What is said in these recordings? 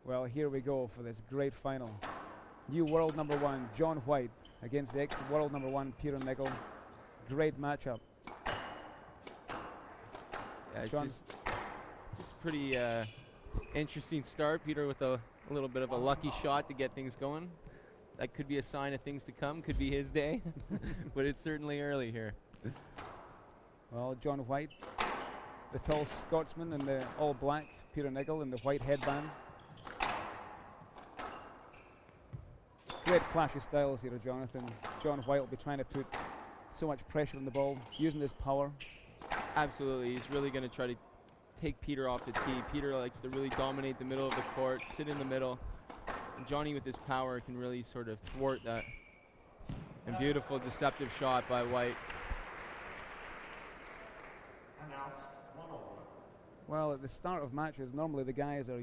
Well, here we go for this great final. New world number 1, John White, against the ex-world number 1, Peter Nicol. Great matchup. Yeah, it's just pretty interesting start. Peter with a little bit of a lucky shot to get things going. That could be a sign of things to come. Could be his day, but it's certainly early here. Well, John White, the tall Scotsman in the all black, Peter Nicol in the white headband. Great clash of styles here, Jonathan. John White will be trying to put so much pressure on the ball, using his power. Absolutely, he's really going to try to take Peter off the tee. Peter likes to really dominate the middle of the court, sit in the middle. And Johnny, with his power, can really sort of thwart that. And beautiful, deceptive shot by White. Well, at the start of matches, normally the guys are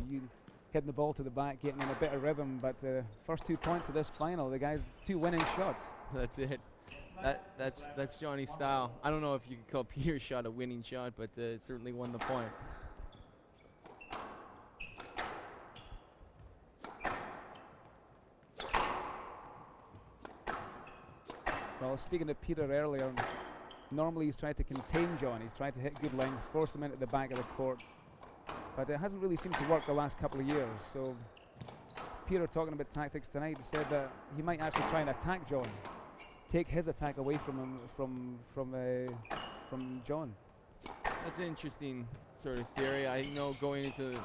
hitting the ball to the back, getting in a bit of rhythm, but first 2 points of this final, the guys, 2 winning shots. That's it. That's Johnny's style. I don't know if you could call Peter's shot a winning shot, but it certainly won the point. Well, speaking to Peter earlier, normally he's tried to contain John. He's tried to hit good length, force him into the back of the court. But it hasn't really seemed to work the last couple of years. So Peter, talking about tactics tonight, said that he might actually try and attack John, take his attack away from him, from John. That's an interesting sort of theory. I know going into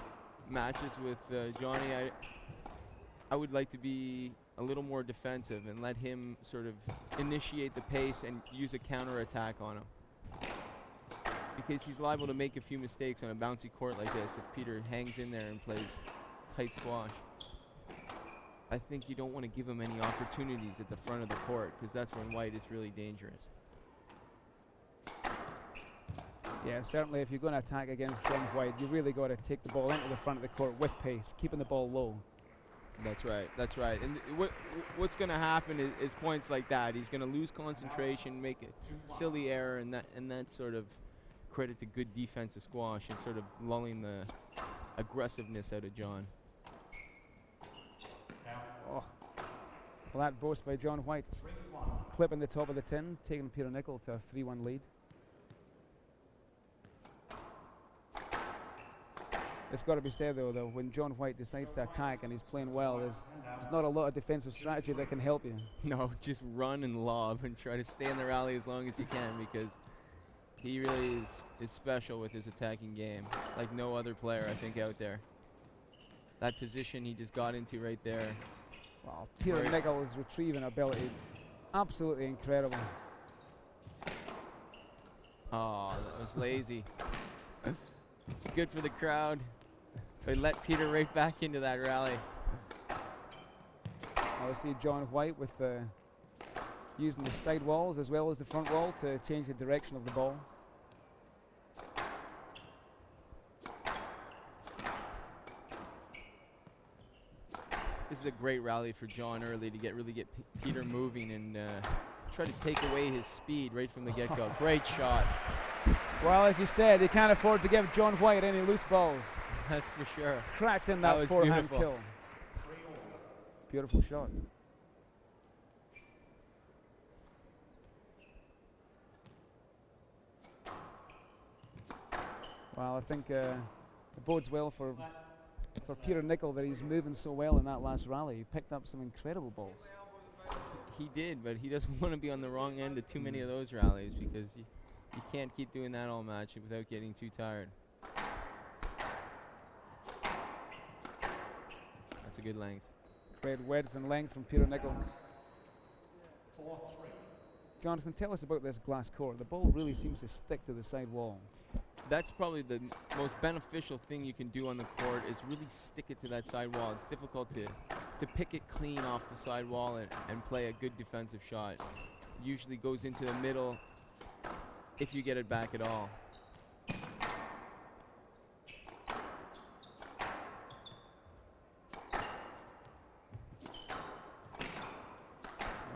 matches with Johnny, I would like to be a little more defensive and let him sort of initiate the pace and use a counter-attack on him. Because he's liable to make a few mistakes on a bouncy court like this if Peter hangs in there and plays tight squash. I think you don't want to give him any opportunities at the front of the court, because that's when White is really dangerous. Yeah, certainly if you're going to attack against John White, you really got to take the ball into the front of the court with pace, keeping the ball low. That's right, that's right. And what's going to happen is points like that. He's going to lose concentration, make a silly error, and that sort of credit to good defensive squash and sort of lulling the aggressiveness out of John. Oh. Well, that boast by John White, clipping the top of the tin, taking Peter Nicol to a 3-1 lead. It's got to be said, though, when John White decides to attack and he's playing well, there's not a lot of defensive strategy that can help you. No, just run and lob and try to stay in the rally as long as you can, because he really is special with his attacking game, like no other player, I think, out there. That position he just got into right there. Wow, Peter Nicol's retrieving ability, absolutely incredible. Oh, that was lazy. Good for the crowd. They let Peter right back into that rally. I see John White with using the side walls as well as the front wall to change the direction of the ball. This is a great rally for John early to really get Peter moving and try to take away his speed right from the get-go. Great shot. Well, as you said, you can't afford to give John White any loose balls. That's for sure. Cracked in that forehand kill. Beautiful shot. Well, I think it bodes well for Peter Nicol that he's moving so well in that last rally. He picked up some incredible balls. He did, but he doesn't want to be on the wrong end of too many of those rallies, because you can't keep doing that all match without getting too tired. That's a good length. Great width and length from Peter Nicol. Jonathan, tell us about this glass court. The ball really seems to stick to the side wall. That's probably the most beneficial thing you can do on the court, is really stick it to that side wall. It's difficult to pick it clean off the side wall and play a good defensive shot. It usually goes into the middle if you get it back at all.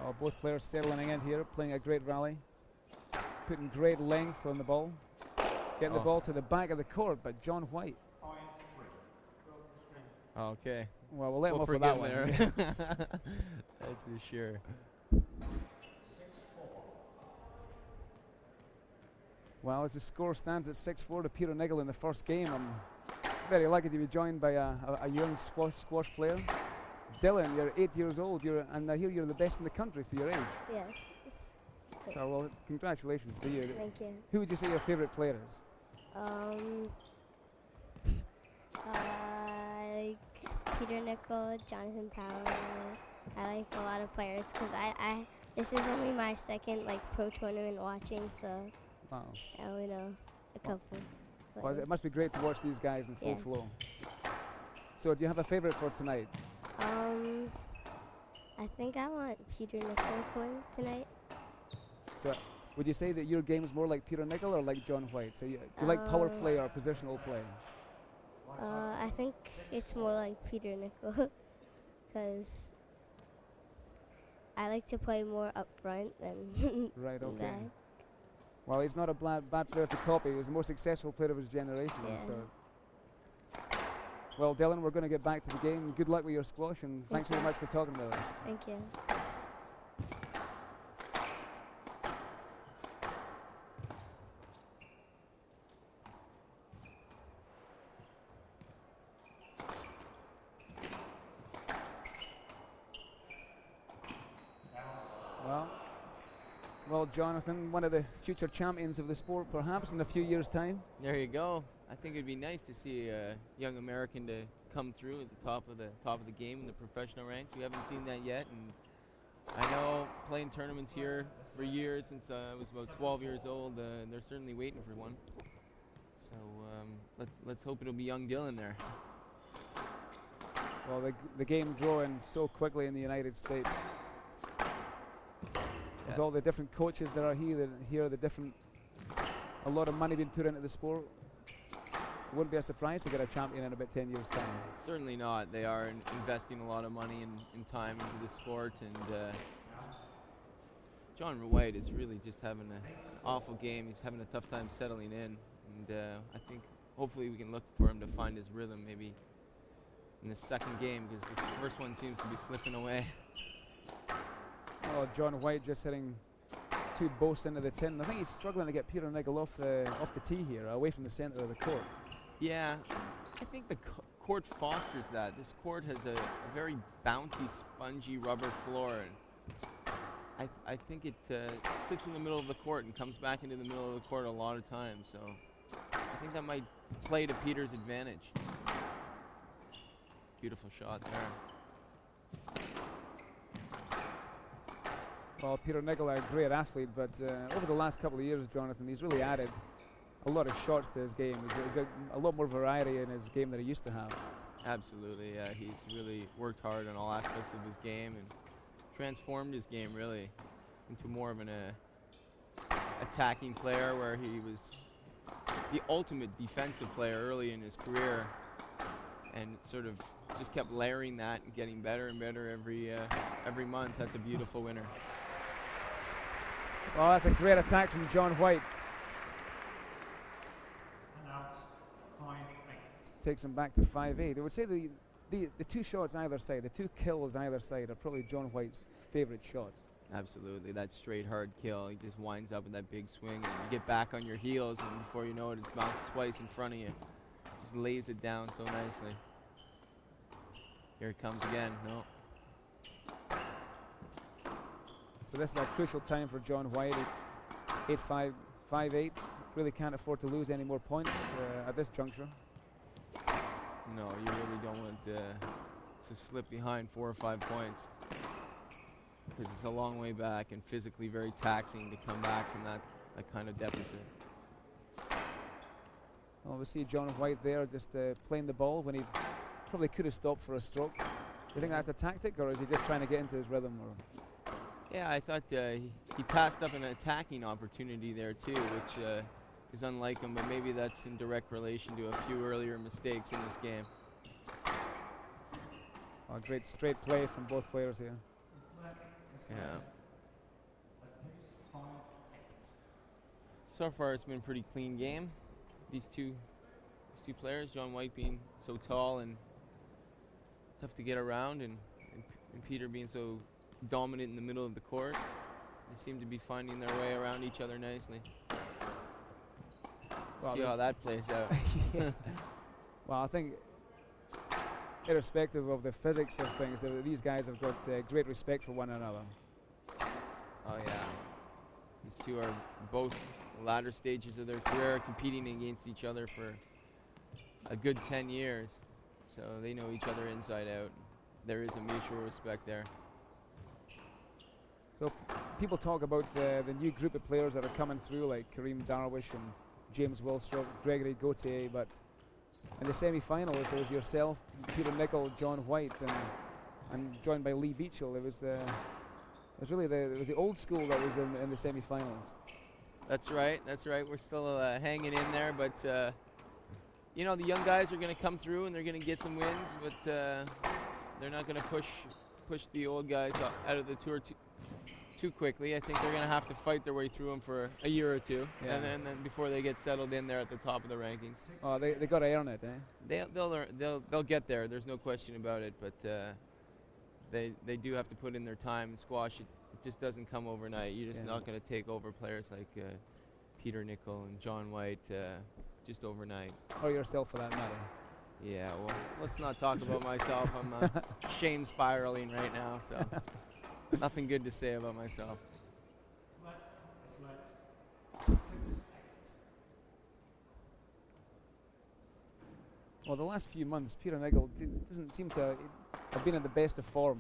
Oh, both players settling in here, playing a great rally, putting great length on the ball, getting the ball to the back of the court, but John White Okay. Well, we'll let him We'll off for forgive that him one. there. That's for sure. Well, as the score stands at 6-4 to Peter Nicol in the first game, I'm very lucky to be joined by a young squash player. Dylan, you're 8 years old, and I hear you're the best in the country for your age. Yes. Oh, well, congratulations to you. Thank you. Who would you say your favourite player is? I like Peter Nicol, Jonathon Power. I like a lot of players because this is only my second pro tournament watching, so Wow. I only know a couple. Well, it must be great to watch these guys in full flow. So, do you have a favourite for tonight? I think I want Peter Nicol to win tonight. So, would you say that your game is more like Peter Nicol or like John White? So, you like power play or positional play? I think it's more like Peter Nicol because I like to play more up front than right. Okay. back. Well, he's not a bad player to copy. He was the most successful player of his generation. Yeah. So. Well, Dylan, we're going to get back to the game. Good luck with your squash, and thanks very much for talking with us. Thank you. Well, Jonathon, one of the future champions of the sport, perhaps in a few years' time. There you go. I think it'd be nice to see a young American to come through at the top of the game in the professional ranks. We haven't seen that yet, and I know playing tournaments here for years since I was about 12 years old. They're certainly waiting for one. So let's hope it'll be young Dylan there. Well, the game growing so quickly in the United States. With all the different coaches that are here, a lot of money being put into the sport. Wouldn't be a surprise to get a champion in about 10 years' time. Certainly not. They are investing a lot of money and time into the sport, and John White is really just having an awful game. He's having a tough time settling in, and I think hopefully we can look for him to find his rhythm maybe in the second game, because this first one seems to be slipping away. Oh, John White just hitting two boasts into the tin. I think he's struggling to get Peter Nicol off the tee here, away from the centre of the court. Yeah, I think the court fosters that. This court has a very bouncy, spongy rubber floor, and I think it sits in the middle of the court and comes back into the middle of the court a lot of times. So I think that might play to Peter's advantage. Beautiful shot there. Well, Peter Nicol, a great athlete, but over the last couple of years, Jonathon, he's really added a lot of shots to his game. He's got a lot more variety in his game than he used to have. Absolutely, he's really worked hard on all aspects of his game and transformed his game really into more of an attacking player, where he was the ultimate defensive player early in his career, and sort of just kept layering that and getting better and better every month. That's a beautiful winner. Well, that's a great attack from John White. Takes him back to 5-8. I would say the two shots either side, the two kills either side, are probably John White's favourite shots. Absolutely, that straight hard kill. He just winds up with that big swing, and you get back on your heels, and before you know it, it's bounced twice in front of you. Just lays it down so nicely. Here it comes again. No. So this is a crucial time for John White. 8-5, 5-8. Really can't afford to lose any more points at this juncture. No, you really don't want to slip behind 4 or 5 points, because it's a long way back and physically very taxing to come back from that kind of deficit. Well, we see John White there just playing the ball when he probably could have stopped for a stroke. Do you think that's a tactic, or is he just trying to get into his rhythm? Or? Yeah, I thought he passed up an attacking opportunity there too, which is unlike him, but maybe that's in direct relation to a few earlier mistakes in this game. Oh, great straight play from both players here. Yeah. So far, it's been a pretty clean game. These two players, John White being so tall and tough to get around, and Peter being so dominant in the middle of the court, they seem to be finding their way around each other nicely. Well, see how that plays out. Yeah. Well, I think, irrespective of the physics of things, these guys have got great respect for one another. Oh yeah, these two are both latter stages of their career, competing against each other for a good 10 years, so they know each other inside out. There is a mutual respect there. So people talk about the new group of players that are coming through, like Kareem Darwish and James Willstrope, Gregory Gauthier, but in the semi-final, it was yourself, Peter Nicol, John White, and joined by Lee Beachell. It was really the old school that was in the semi-finals. That's right. That's right. We're still hanging in there, but you know, the young guys are going to come through and they're going to get some wins, but they're not going to push the old guys out of the tour too quickly. I think they're going to have to fight their way through them for a year or two, yeah. and then before they get settled in there at the top of the rankings. Oh, they got to earn it, eh? They'll get there. There's no question about it. But they do have to put in their time. Squash, it just doesn't come overnight. You're just not going to take over players like Peter Nicol and John White just overnight. Or yourself, for that matter. Yeah. Well, let's not talk about myself. I'm shame spiraling right now, so. Nothing good to say about myself. Well, the last few months, Peter Nicol doesn't seem to have been in the best of form.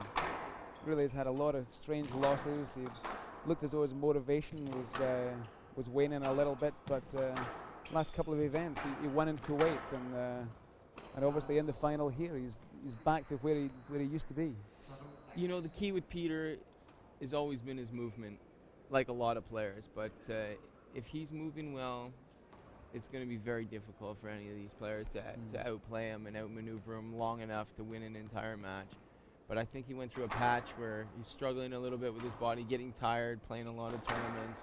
Really has had a lot of strange losses. He looked as though his motivation was waning a little bit, but last couple of events, he won in Kuwait, and obviously in the final here, he's back to where he used to be. You know, the key with Peter has always been his movement, like a lot of players. But if he's moving well, it's going to be very difficult for any of these players to outplay him and outmaneuver him long enough to win an entire match. But I think he went through a patch where he's struggling a little bit with his body, getting tired, playing a lot of tournaments,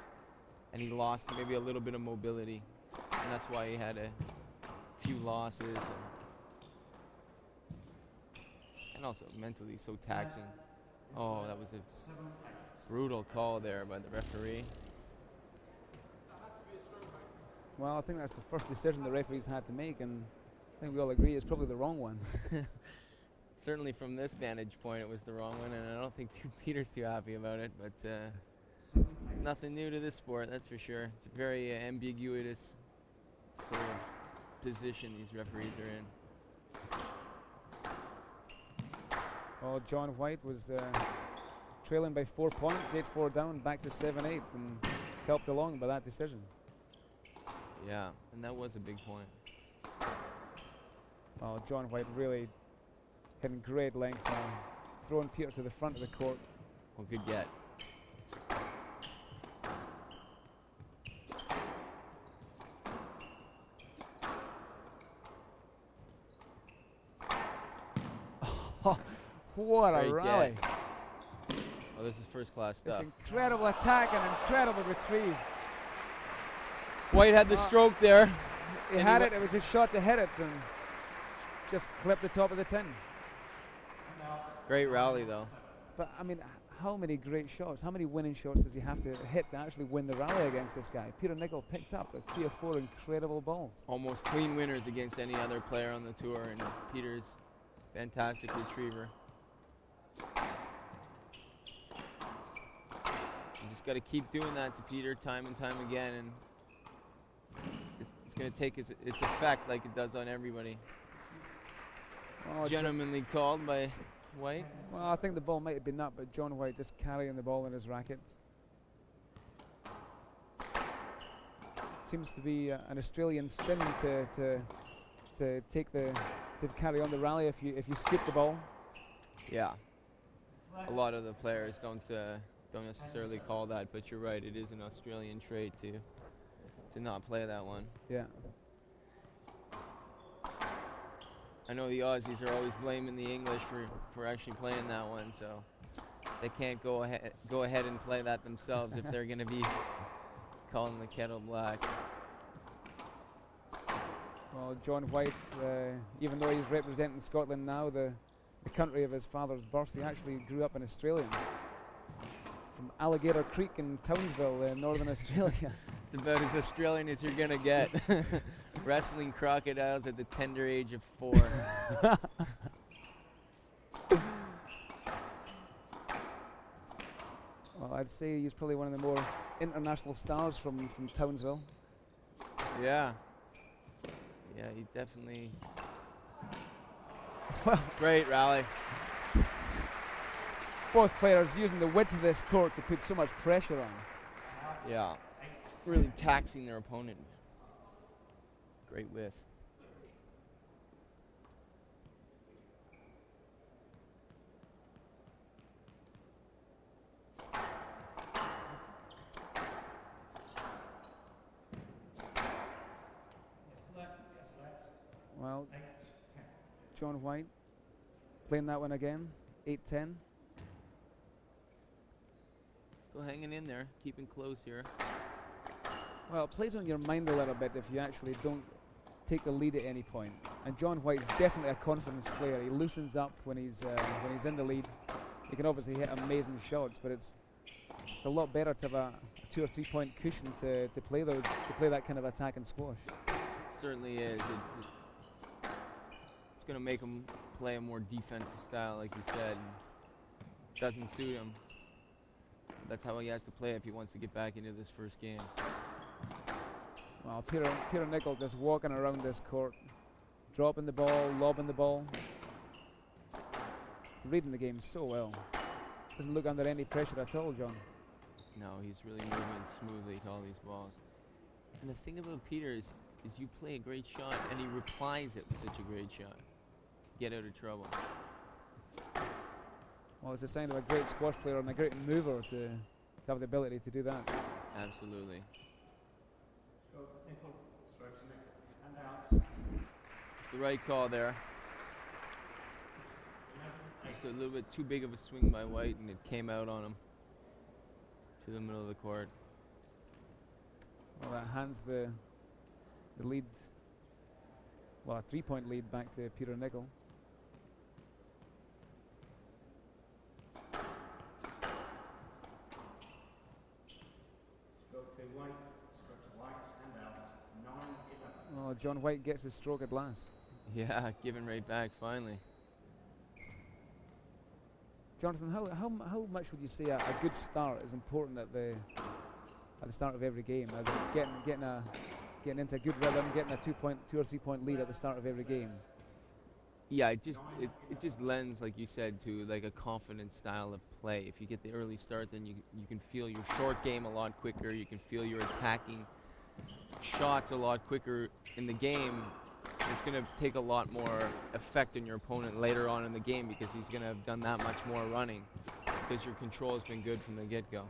and he lost maybe a little bit of mobility. And that's why he had a few losses. And also mentally so taxing. Oh, that was a brutal call there by the referee. Well, I think that's the first decision the referee's had to make, and I think we all agree it's probably the wrong one. Certainly from this vantage point it was the wrong one, and I don't think Peter's too happy about it, but it's nothing new to this sport, that's for sure. It's a very ambiguous sort of position these referees are in. Well, John White was trailing by 4 points, 8-4 down, back to 7-8, and helped along by that decision. Yeah, and that was a big point. Well, John White really hitting great length now, throwing Peter to the front of the court. Well, good get. What a rally. Oh, this is first class stuff. It's incredible attack and incredible retrieve. White had the stroke there. He had it was his shot to hit it and just clipped the top of the tin. Great rally though. But I mean, how many great shots, how many winning shots does he have to hit to actually win the rally against this guy? Peter Nicol picked up 3 or 4 incredible balls. Almost clean winners against any other player on the tour, and Peter's fantastic retriever. You just got to keep doing that to Peter time and time again, and it's going to take its effect like it does on everybody. Oh, Gentlemanly called by White. Well, I think the ball might have been up, but John White just carrying the ball in his racket. Seems to be an Australian sin to carry on the rally if you scoop the ball. Yeah, a lot of the players don't necessarily call that, but you're right. It is an Australian trait to not play that one. Yeah. I know the Aussies are always blaming the English for actually playing that one, so they can't go ahead and play that themselves if they're going to be calling the kettle black. Well, John White, even though he's representing Scotland now, the the country of his father's birth. He actually grew up in Australia, from Alligator Creek in Townsville, in northern Australia. It's about as Australian as you're going to get. Wrestling crocodiles at the tender age of 4. Well, I'd say he's probably one of the more international stars from Townsville. Yeah. Yeah, he definitely... Well, great rally. Both players using the width of this court to put so much pressure on. Yeah. Really taxing their opponent. Great width. Well, John White playing that one again, 8-10. Still hanging in there, keeping close here. Well, it plays on your mind a little bit if you actually don't take the lead at any point. And John White's definitely a confidence player. He loosens up when he's in the lead. He can obviously hit amazing shots, but it's a lot better to have a 2 or 3 point cushion to play that kind of attack and squash. Certainly is. It's going to make him play a more defensive style, like you said. And doesn't suit him. That's how he has to play if he wants to get back into this first game. Well, Peter Nicol just walking around this court, dropping the ball, lobbing the ball, reading the game so well. Doesn't look under any pressure at all, John. No, he's really moving smoothly to all these balls. And the thing about Peter is you play a great shot and he replies it with such a great shot. Get out of trouble. Well, it's a sign of a great squash player and a great mover to have the ability to do that. Absolutely. It's the right call there. Just a little bit too big of a swing by White, and it came out on him to the middle of the court. Well, that hands the lead, well, a 3 point lead back to Peter Nicol. Oh, John White gets his stroke at last. Yeah, giving right back finally. Jonathan, how much would you say a good start is important at the start of every game? Getting into a good rhythm, getting a 2 or 3 point lead at the start of every game. Yeah, it just lends, like you said, to like a confident style of play. If you get the early start, then you can feel your short game a lot quicker. You can feel your attacking shots a lot quicker in the game. It's going to take a lot more effect on your opponent later on in the game because he's going to have done that much more running because your control has been good from the get-go.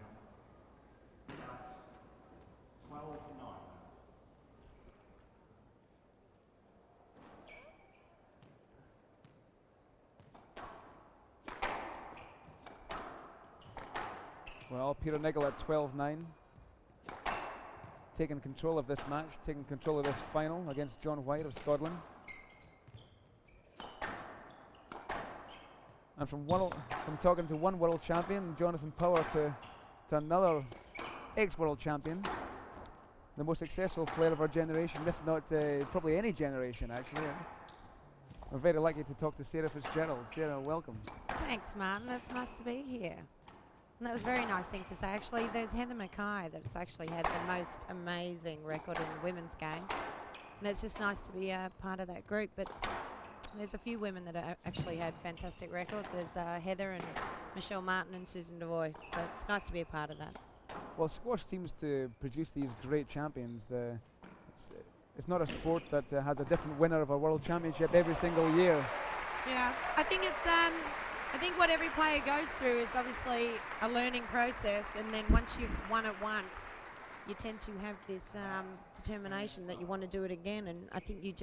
Well, Peter Nicol at 12-9. Taking control of this match, taking control of this final against John White of Scotland. And from talking to one world champion, Jonathan Power, to another ex-world champion, the most successful player of our generation, if not probably any generation, actually. We're very lucky to talk to Sarah Fitzgerald. Sarah, welcome. Thanks, Martin. It's nice to be here. And that was a very nice thing to say. Actually, there's Heather Mackay that's actually had the most amazing record in the women's game. And it's just nice to be a part of that group. But there's a few women that actually had fantastic records. There's Heather and Michelle Martin and Susan Devoy. So it's nice to be a part of that. Well, squash seems to produce these great champions. It's not a sport that has a different winner of a world championship every single year. Yeah, I think I think what every player goes through is obviously a learning process, and then once you've won it once, you tend to have this determination that you want to do it again, and I think you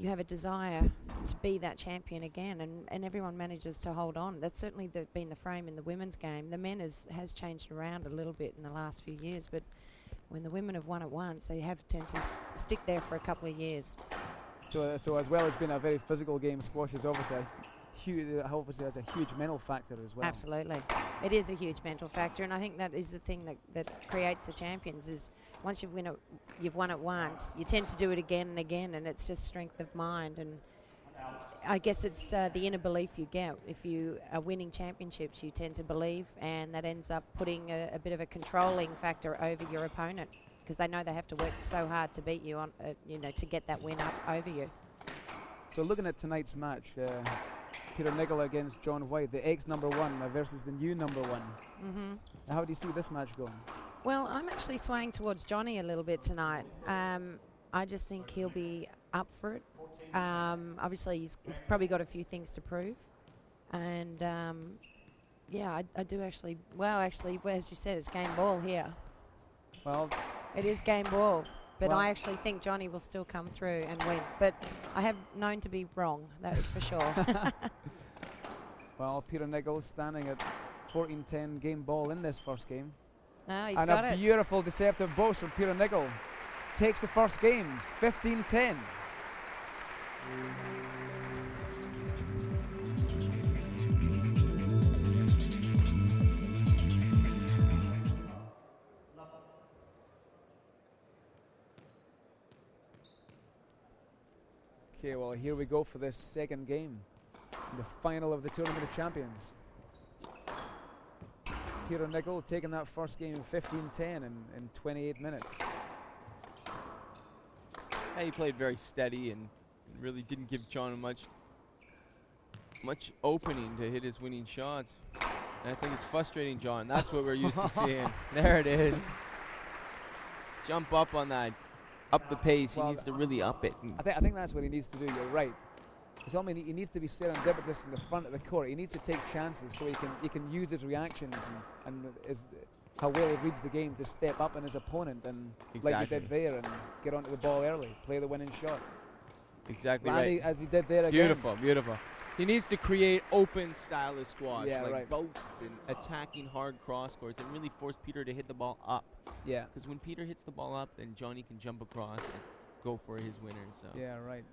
have a desire to be that champion again, and everyone manages to hold on. That's certainly been the frame in the women's game. The men has changed around a little bit in the last few years, but when the women have won it once, they have tend to stick there for a couple of years. So as well as being a very physical game, squash is obviously a huge. Obviously, there's a huge mental factor as well. Absolutely. It is a huge mental factor, and I think that is the thing that creates the champions is once you've won it once, you tend to do it again and again, and it's just strength of mind. And I guess it's the inner belief you get. If you are winning championships, you tend to believe, and that ends up putting a bit of a controlling factor over your opponent because they know they have to work so hard to beat you on, to get that win up over you. So looking at tonight's match, Peter Nicol against John White, the ex-number 1 versus the new number 1. Mm-hmm. How do you see this match going? Well, I'm actually swaying towards Johnny a little bit tonight. I just think he'll be up for it. Obviously, he's probably got a few things to prove. And, yeah, I do actually... Well, actually, as you said, it's game ball here. Well... It is game ball. But well, I actually think Johnny will still come through and win. But I have known to be wrong, that is for sure. Well, Peter Nicol standing at 14-10 game ball in this first game. No, he's and got a it. beautiful deceptive boast from Peter Nicol. Takes the first game, 15-10. Okay, well, here we go for this second game, the final of the Tournament of Champions. Peter Nicol taking that first game 15-10 in 28 minutes. Yeah, he played very steady and really didn't give John much opening to hit his winning shots. And I think it's frustrating, John. That's what we're used to seeing. There it is. Jump up on that. Up the pace. Well, he needs to really up it. I think that's what he needs to do. You're right. He needs to be serendipitous in the front of the court. He needs to take chances so he can use his reactions and how well he reads the game to step up on his opponent and like he did there and get onto the ball early, play the winning shot. Exactly right. As he did there again. Beautiful, beautiful. He needs to create open style of squash, like boasts and attacking hard cross courts and really force Peter to hit the ball up. Yeah. Because when Peter hits the ball up, then Johnny can jump across and go for his winner. So. Yeah, right.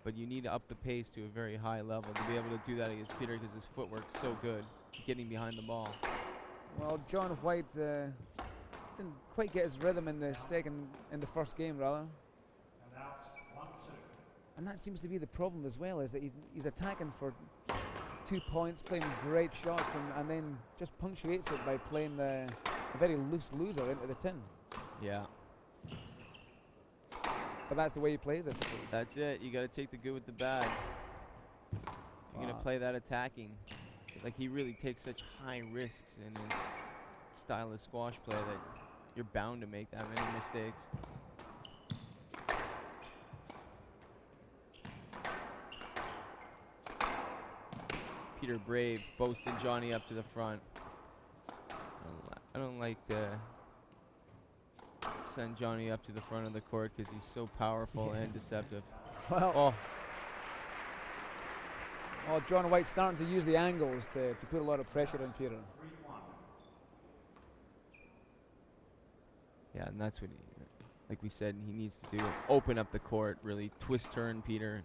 But you need to up the pace to a very high level to be able to do that against Peter because his footwork's so good, getting behind the ball. Well, John White didn't quite get his rhythm in the first game, rather. And that seems to be the problem as well, is that he's attacking for 2 points, playing great shots, and then just punctuates it by playing a very loose loser into the tin. Yeah. But that's the way he plays, I suppose. That's it. You got to take the good with the bad. You're going to play that attacking. Like, he really takes such high risks in his style of squash play that you're bound to make that many mistakes. Peter Brave boasting Johnny up to the front. I don't like to send Johnny up to the front of the court because he's so powerful and deceptive. Well, John White's starting to use the angles to put a lot of pressure on Peter. Yeah, and that's what like we said, he needs to do. Open up the court, really twist turn Peter.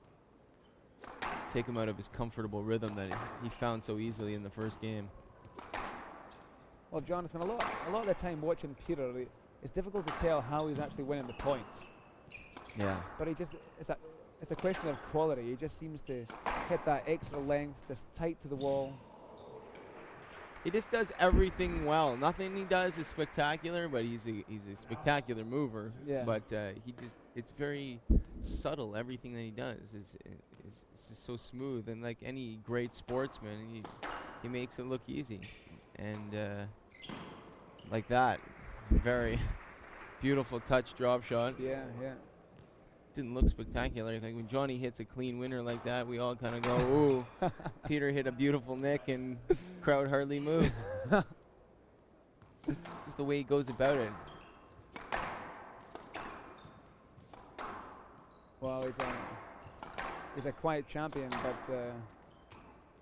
Take him out of his comfortable rhythm that he found so easily in the first game. Well, Jonathan, a lot of the time watching Peter, it's difficult to tell how he's actually winning the points. Yeah. But it's a question of quality. He just seems to hit that extra length, just tight to the wall. He just does everything well. Nothing he does is spectacular, but he's a spectacular mover. Yeah. But it's very subtle. Everything that he does is just so smooth. And like any great sportsman, he makes it look easy. And like that, very beautiful touch drop shot. Yeah, yeah. Didn't look spectacular. Like when Johnny hits a clean winner like that, we all kind of go, ooh. Peter hit a beautiful nick and crowd hardly moved. Just the way he goes about it. Well, he's a quiet champion, but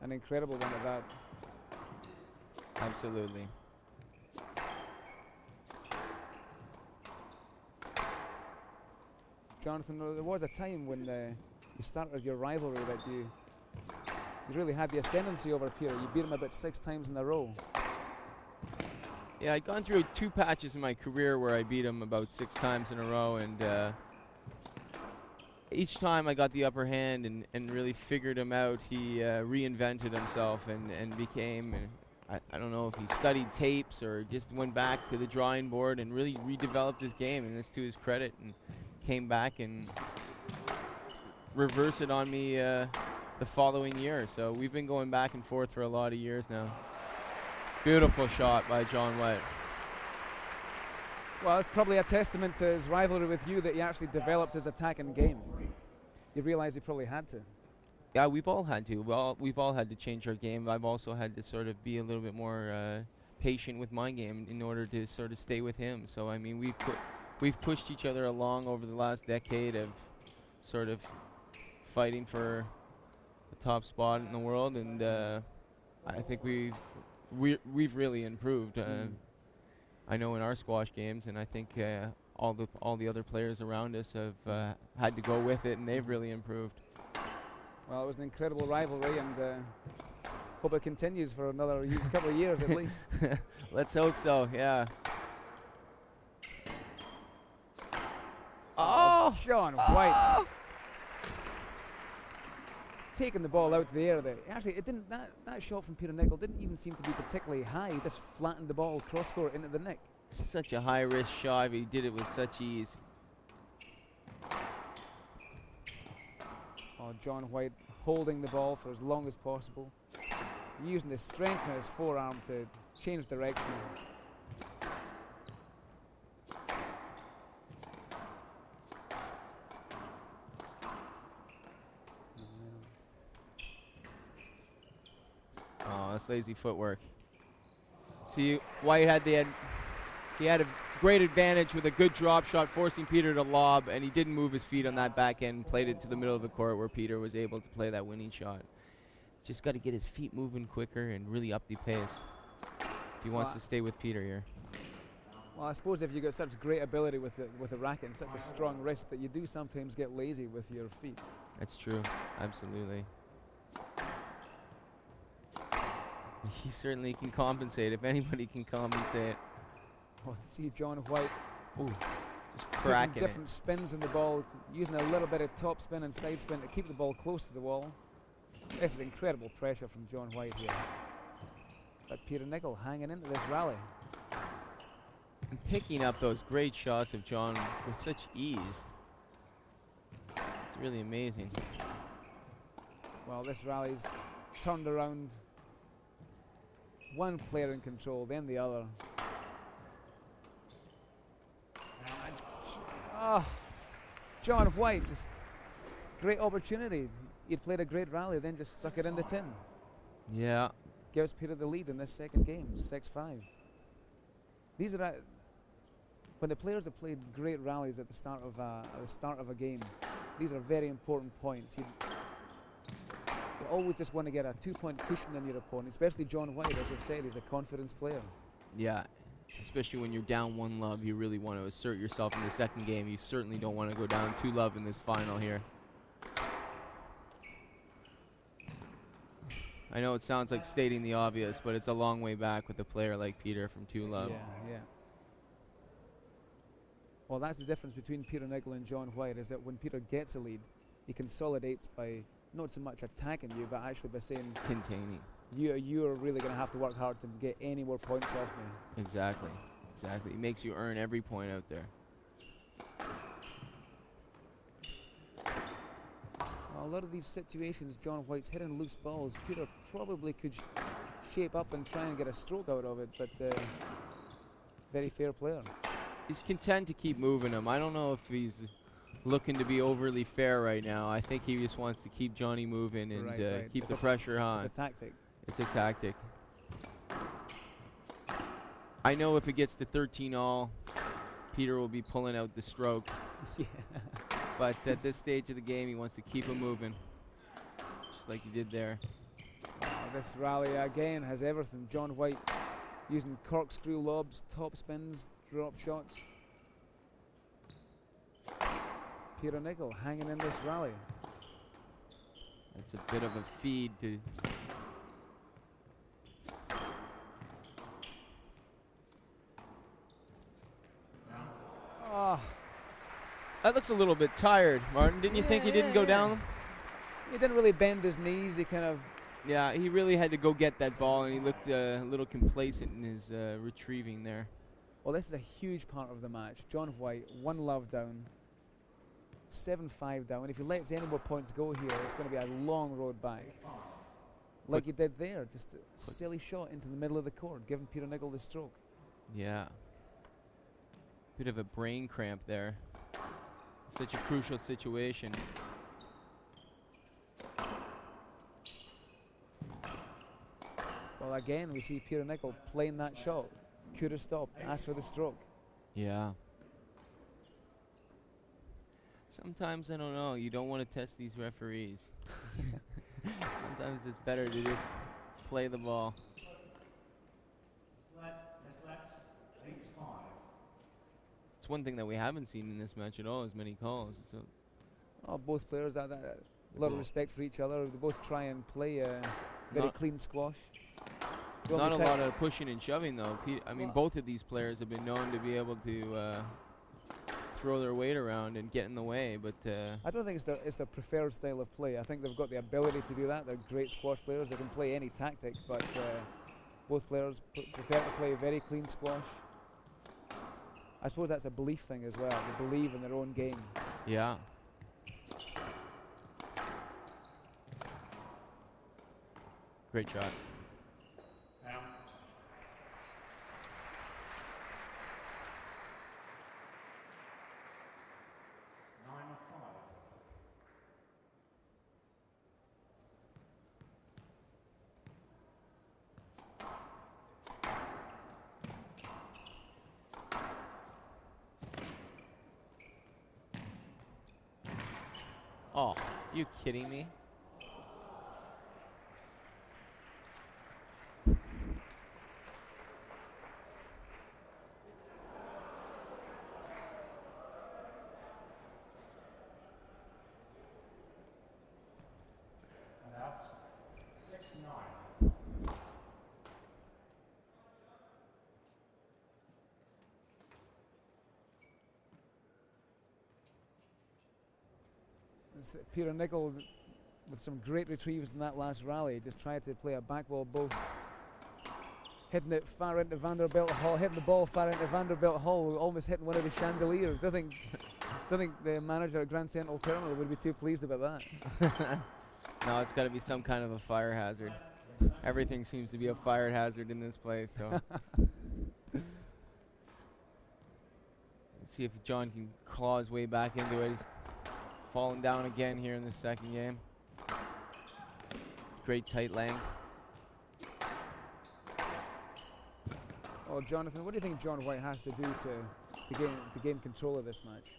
an incredible one at that. Absolutely. Jonathan, there was a time when you started your rivalry that You really had the ascendancy over Peter. You beat him about 6 times in a row. Yeah, I'd gone through 2 patches in my career where I beat him about 6 times in a row, and each time I got the upper hand and really figured him out, he reinvented himself and became, I don't know if he studied tapes or just went back to the drawing board and really redeveloped his game, and that's to his credit, and came back and reversed it on me the following year. So we've been going back and forth for a lot of years now. Beautiful shot by John White. Well, it's probably a testament to his rivalry with you that he actually developed his attacking game. You realize he probably had to. Yeah, we've all had to. We've all had to change our game. I've also had to sort of be a little bit more patient with my game in order to sort of stay with him. So I mean, we've pushed each other along over the last decade of sort of fighting for the top spot in the world, and I think we've really improved. I know in our squash games, and I think all the other players around us have had to go with it, and they've really improved. Well, it was an incredible rivalry, and hope it continues for another couple of years at least. Let's hope so. Yeah. Oh, John White. Taking the ball out of the air there. Actually, it didn't. That shot from Peter Nicol didn't even seem to be particularly high. He just flattened the ball cross court into the net. Such a high risk shot. He did it with such ease. Oh, John White holding the ball for as long as possible, using the strength in his forearm to change direction. Oh, that's lazy footwork. See, White had he had a great advantage with a good drop shot, forcing Peter to lob, and he didn't move his feet on that back end, played it to the middle of the court where Peter was able to play that winning shot. Just got to get his feet moving quicker and really up the pace if he wants to stay with Peter here. Well, I suppose if you've got such great ability with the racket and such a strong wrist that you do sometimes get lazy with your feet. That's true, absolutely. He certainly can compensate, if anybody can compensate. Well, see John White just cracking different spins in the ball, using a little bit of top spin and side spin to keep the ball close to the wall. This is incredible pressure from John White here. But Peter Nicol hanging into this rally. And picking up those great shots of John with such ease. It's really amazing. Well, this rally's turned around. One player in control, then the other. John White, just great opportunity. He'd played a great rally, then just stuck it in the tin. Yeah. Gives Peter the lead in this second game, 6-5. These are when the players have played great rallies at the start of a game. These are very important points. You always just want to get a 2-point cushion on your opponent, especially John White. As we've said, he's a confidence player. Yeah, especially when you're down 1-love, you really want to assert yourself in the second game. You certainly don't want to go down 2-love in this final here. I know it sounds like stating the obvious, but it's a long way back with a player like Peter from 2-love. Yeah. Well, that's the difference between Peter Nicol and John White, is that when Peter gets a lead, he consolidates by not so much attacking you, but actually by saying, containing. You're really going to have to work hard to get any more points off me. Exactly. He makes you earn every point out there. Well, a lot of these situations, John White's hitting loose balls. Peter probably could shape up and try and get a stroke out of it, but very fair player. He's content to keep moving him. I don't know if he's looking to be overly fair right now. I think he just wants to keep Johnny moving and keep the pressure on. It's a tactic. It's a tactic. I know if it gets to 13-all, Peter will be pulling out the stroke. Yeah. But at this stage of the game, he wants to keep him moving, just like he did there. This rally again has everything. John White using corkscrew lobs, top spins, drop shots. Peter Nicol hanging in this rally. It's a bit of a feed to. Oh, That looks a little bit tired, Martin. Didn't you think he didn't go down? he didn't really bend his knees. He kind of. Yeah, he really had to go get that ball, and he looked a little complacent in his retrieving there. Well, this is a huge part of the match. John White, 1-love down, 7-5 down. And if he lets any more points go here, it's going to be a long road back. Like he did there, just a silly shot into the middle of the court, giving Peter Nicol the stroke. Yeah. Bit of a brain cramp there. Such a crucial situation. Well, again, we see Peter Nicol playing that shot. Could have stopped, asked for the stroke. Yeah. Sometimes, I don't know, you don't want to test these referees. Sometimes it's better to just play the ball. It's one thing that we haven't seen in this match at all is many calls. So Oh, both players have a lot of respect for each other. They both try and play a very Not- clean squash. not a lot of pushing and shoving, though. I mean, Well- both of these players have been known to be able to throw their weight around and get in the way, but I don't think it's their preferred style of play. I think they've got the ability to do that. They're great squash players. They can play any tactic, but both players prefer to play very clean squash. I suppose that's a belief thing as well. They believe in their own game. yeah. Great shot. Oh, you kidding me? Peter Nicol with some great retrieves in that last rally, just tried to play a backball both. Hitting it far into Vanderbilt Hall, hitting the ball far into Vanderbilt Hall, almost hitting one of the chandeliers. I think the manager at Grand Central Terminal would be too pleased about that. No, it's got to be some kind of a fire hazard. Everything seems to be a fire hazard in this place, so. Let's see if John can claw his way back into it. He's falling down again here in the second game. Great tight length. Oh, Jonathan, what do you think John White has to do to gain control of this match?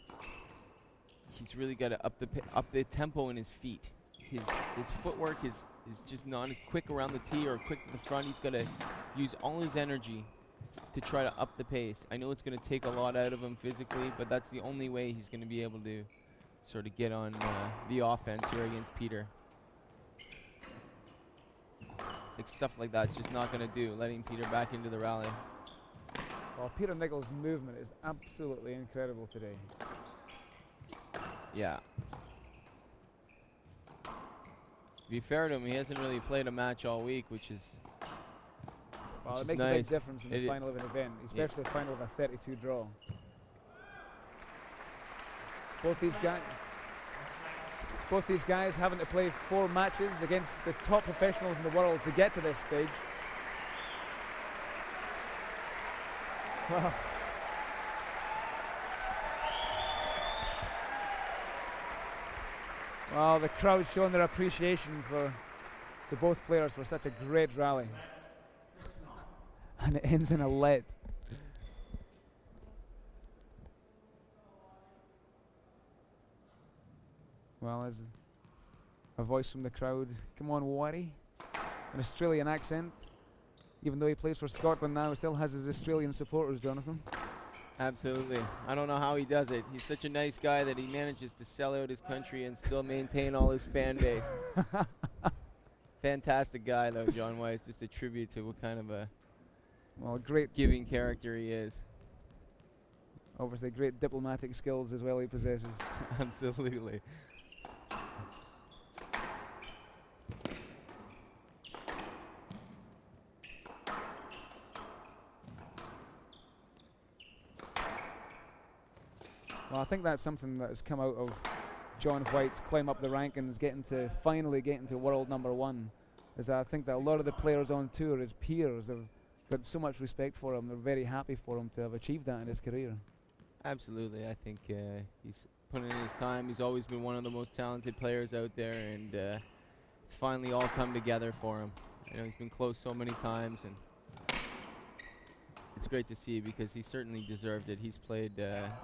He's really got to up the tempo in his feet. His footwork is just not as quick around the tee or quick to the front. He's got to use all his energy to try to up the pace. I know it's going to take a lot out of him physically, but that's the only way he's going to be able to sort of get on the offense here against Peter. Like stuff like that's just not going to do, letting Peter back into the rally. Well, Peter Nicol's movement is absolutely incredible today. Yeah. To be fair to him, he hasn't really played a match all week, which is Well, which it is makes a nice. big difference in the It final of an event, especially the final of a 32 draw. Both these guys having to play 4 matches against the top professionals in the world to get to this stage. Well, well, the crowd's showing their appreciation to both players for such a great rally. And it ends in a let. Well, there's a voice from the crowd. Come on, Warry. An Australian accent. Even though he plays for Scotland now, he still has his Australian supporters, Jonathan. Absolutely. I don't know how he does it. He's such a nice guy that he manages to sell out his country and still maintain all his fan base. Fantastic guy, though, John White. Just a tribute to what kind of a great giving character he is. Obviously, great diplomatic skills as well he possesses. Absolutely. Well, I think that's something that has come out of John White's climb up the rankings, finally getting to world #1. Is that I think that a lot of the players on tour, his peers, have got so much respect for him. They're very happy for him to have achieved that in his career. Absolutely. I think he's putting in his time. He's always been one of the most talented players out there, and it's finally all come together for him. You know, he's been close so many times, and it's great to see because he certainly deserved it. He's played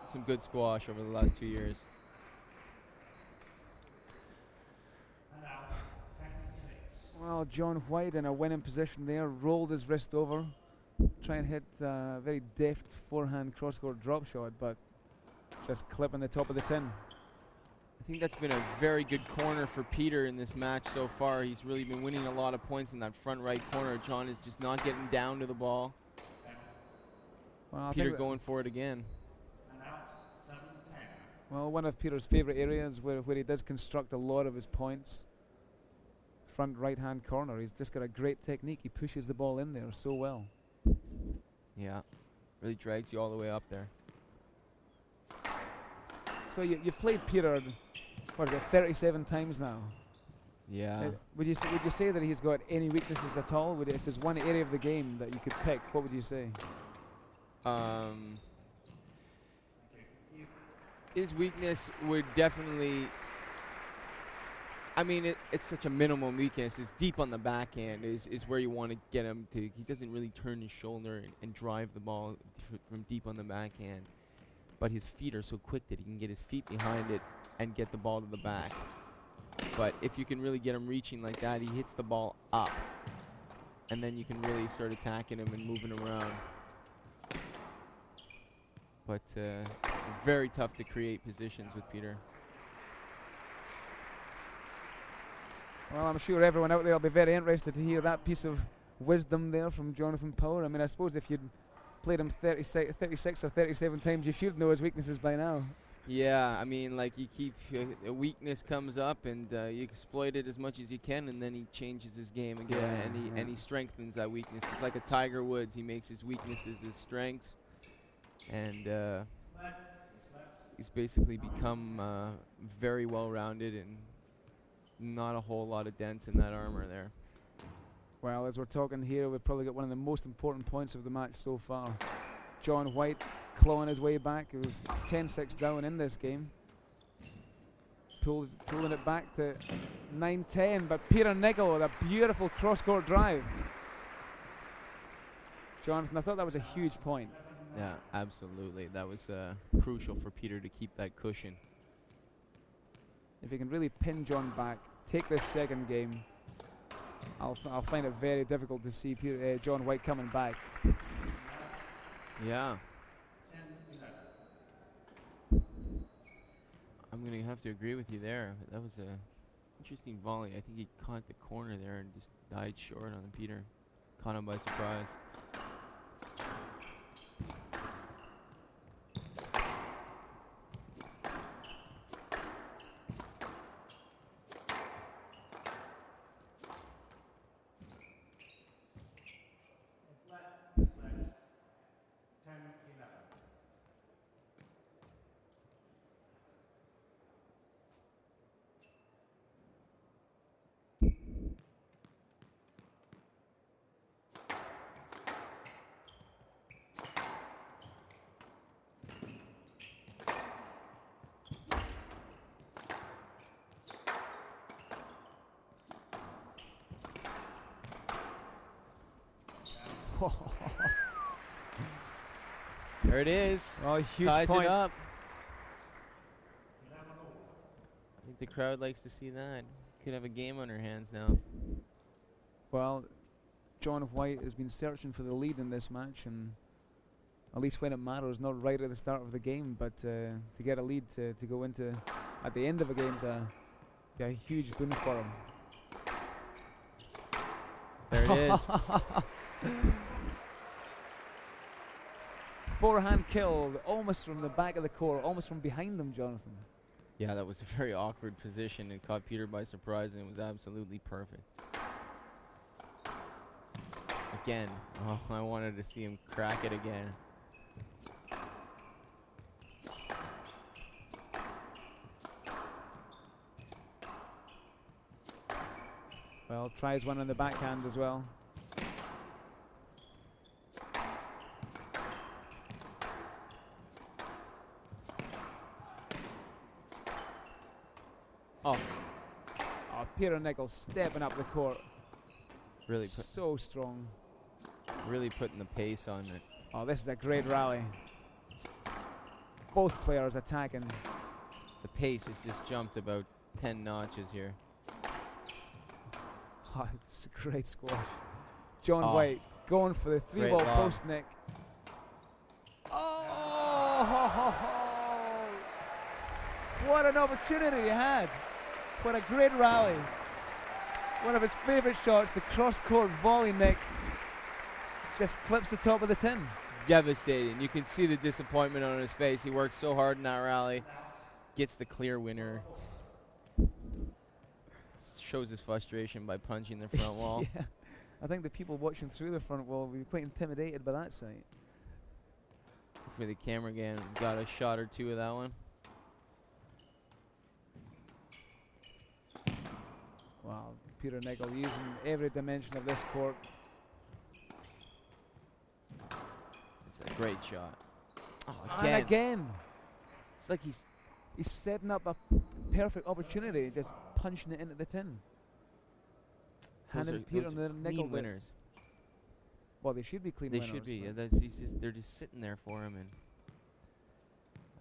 some good squash over the last 2 years. Well, John White in a winning position there, rolled his wrist over, try and hit a very deft forehand cross-court drop shot, but just clipping the top of the tin. I think that's been a very good corner for Peter in this match so far. He's really been winning a lot of points in that front right corner. John is just not getting down to the ball. Well, Peter going for it again. Well, one of Peter's favorite areas where he does construct a lot of his points. Front right-hand corner. He's just got a great technique. He pushes the ball in there so well. Yeah, really drags you all the way up there. So you've played Peter, what is it, 37 times now? Yeah. Would you say that he's got any weaknesses at all? If there's one area of the game that you could pick, what would you say? His weakness would definitely, I mean, it's such a minimum weakness. It's deep on the backhand is where you want to get him to. He doesn't really turn his shoulder and drive the ball from deep on the backhand. But his feet are so quick that he can get his feet behind it and get the ball to the back. But if you can really get him reaching like that, he hits the ball up. And then you can really start attacking him and moving around. But very tough to create positions with Peter. Well, I'm sure everyone out there will be very interested to hear that piece of wisdom there from Jonathon Power. I mean, I suppose if you'd played him 36 or 37 times, you should know his weaknesses by now. Yeah, I mean, like you keep a weakness comes up and you exploit it as much as you can, and then he changes his game again, and he strengthens that weakness. It's like a Tiger Woods. He makes his weaknesses his strengths, and he's basically become very well-rounded and not a whole lot of dents in that armor there. Well, as we're talking here, we've probably got one of the most important points of the match so far. John White clawing his way back. It was 10-6 down in this game. Pulling it back to 9-10, but Peter Nicol with a beautiful cross-court drive. Jonathan, I thought that was a huge point. Yeah, absolutely. That was crucial for Peter to keep that cushion. If he can really pin John back, take this second game, I'll find it very difficult to see John White coming back. Yeah. I'm going to have to agree with you there. That was a interesting volley. I think he caught the corner there and just died short on Peter. Caught him by surprise. There it is. Oh, huge Ties point. it up. I think the crowd likes to see that. Could have a game on her hands now. Well, John White has been searching for the lead in this match, and At least when it matters, not right at the start of the game, but to get a lead to go into at the end of a game is a huge boon for him. There it is. Forehand kill, almost from the back of the court, almost from behind them, Jonathan. Yeah, that was a very awkward position. It caught Peter by surprise, and it was absolutely perfect. Again, oh, I wanted to see him crack it again. Well, tries one on the backhand as well. Oh, Peter Nicol stepping up the court. Really so strong. Really putting the pace on it. Oh, this is a great rally. Both players attacking. The pace has just jumped about 10 notches here. Oh, it's a great squash. John White going for the 3-ball post, Nick. Oh! What an opportunity he had. What a great rally. One of his favourite shots, the cross-court volley, Nick. Just clips the top of the tin. Devastating. You can see the disappointment on his face. He worked so hard in that rally. Gets the clear winner. Shows his frustration by punching the front wall. Yeah. I think the people watching through the front wall will be quite intimidated by that sight. For the camera again, got a shot or two of that one. Wow, Peter Nicol using every dimension of this court. It's a great shot. Oh, And again. It's like he's setting up a perfect opportunity, just punching it into the tin. Handing Peter Nicol winners. Well, they should be clean they winners. They should be. Yeah, they're just sitting there for him,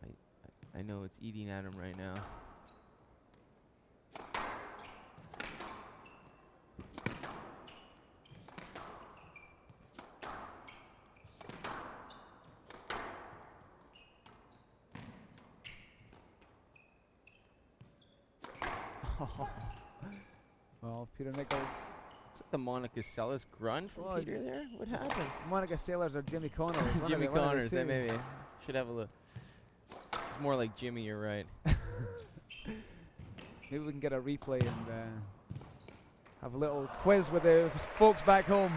and I know it's eating at him right now. Well, Peter Nicol. Is that the Monica Seles grunt from Peter there? What happened? Monica Seles or Jimmy Connors. Jimmy Connors, that maybe. Should have a look. It's more like Jimmy, you're right. Maybe we can get a replay and have a little quiz with the folks back home.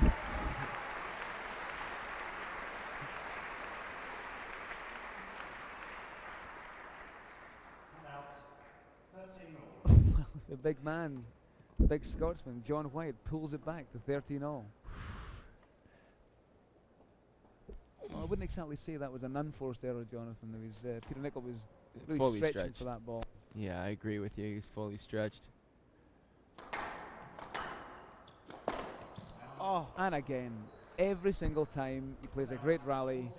The big man, the big Scotsman, John White, pulls it back to 13-all. Well, I wouldn't exactly say that was an unforced error, Jonathan. There was, Peter Nicol was really fully stretching stretched for that ball. Yeah, I agree with you. He's fully stretched. Oh, and again, every single time he plays a great rally,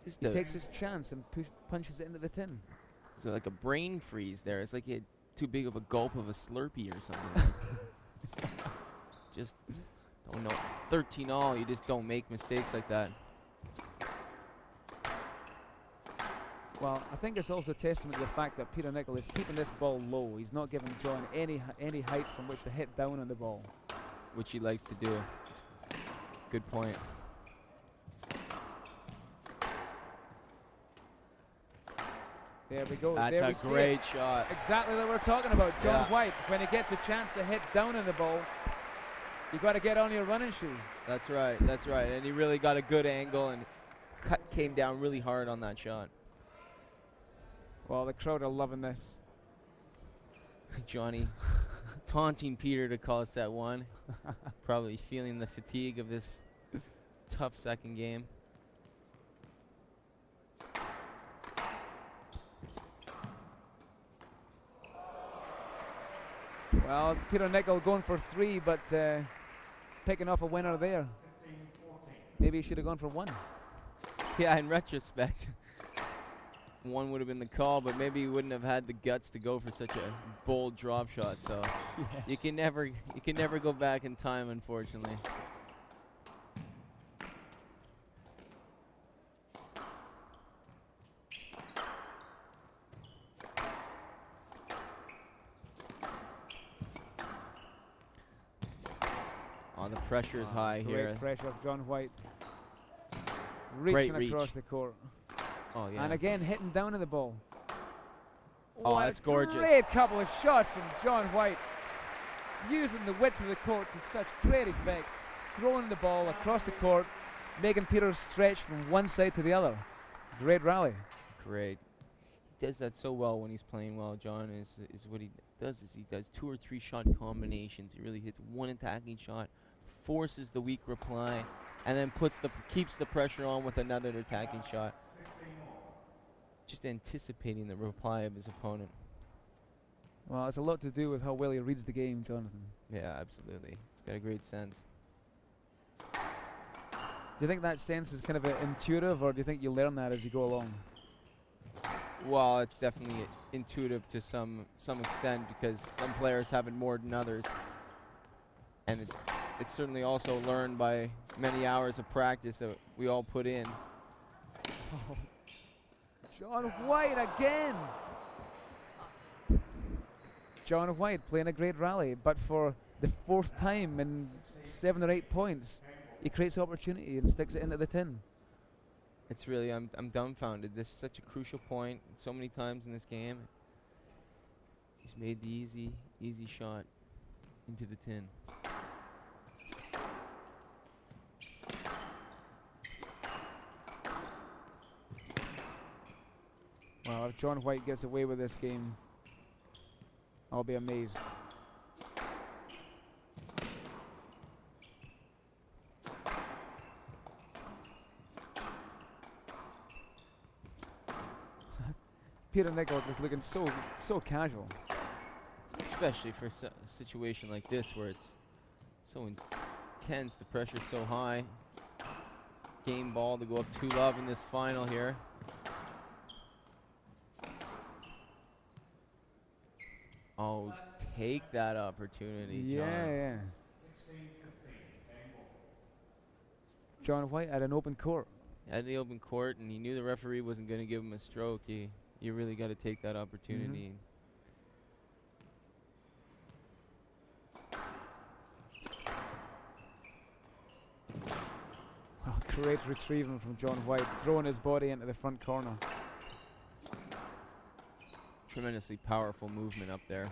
he takes his chance and punches it into the tin. So like a brain freeze there. It's like he had too big of a gulp of a Slurpee or something. Just don't know. 13-all, you just don't make mistakes like that. Well, I think it's also a testament to the fact that Peter Nicol is keeping this ball low. He's not giving John any height from which to hit down on the ball. Which he likes to do. Good point. There we go. That's there a great shot. Exactly what we're talking about. John White, when he gets a chance to hit down on the ball, you got to get on your running shoes. That's right. That's right. And he really got a good angle and came down really hard on that shot. Well, the crowd are loving this. Johnny taunting Peter to call set one. Probably feeling the fatigue of this tough second game. Well, Peter Nicol going for 3, but picking off a winner there. Maybe he should have gone for 1. Yeah, in retrospect, 1 would have been the call, but maybe he wouldn't have had the guts to go for such a bold drop shot. So you can never go back in time, unfortunately. pressure is high Great here. pressure of John White. Great Reaching reach. across the court. Oh, yeah. And again, hitting down on the ball. Oh, What that's a gorgeous. Great couple of shots from John White. Using the width of the court to such great effect. Throwing the ball across the court, making Peter stretch from one side to the other. Great rally. Great. He does that so well when he's playing well, John, is what he does is he does 2 or 3 shot combinations. He really hits one attacking shot, forces the weak reply, and then keeps the pressure on with another attacking shot. Just anticipating the reply of his opponent. Well, it's a lot to do with how well he reads the game, Jonathan. Yeah, absolutely. He's got a great sense. Do you think that sense is kind of intuitive, or do you think you learn that as you go along? Well, it's definitely intuitive to some extent because some players have it more than others. And it's certainly also learned by many hours of practice that we all put in. Oh. John White again! John White playing a great rally, but for the 4th time in 7 or 8 points, he creates opportunity and sticks it into the tin. It's really, I'm dumbfounded. This is such a crucial point so many times in this game. He's made the easy shot into the tin. Well, if John White gets away with this game, I'll be amazed. Peter Nicol is looking so casual. Especially for a situation like this where it's so intense, the pressure's so high. Game ball to go up 2-love in this final here. Oh, take that opportunity, Yeah. John White at an open court. At the open court, and he knew the referee wasn't going to give him a stroke. You really got to take that opportunity. Well, great retrieving from John White, throwing his body into the front corner. Tremendously powerful movement up there.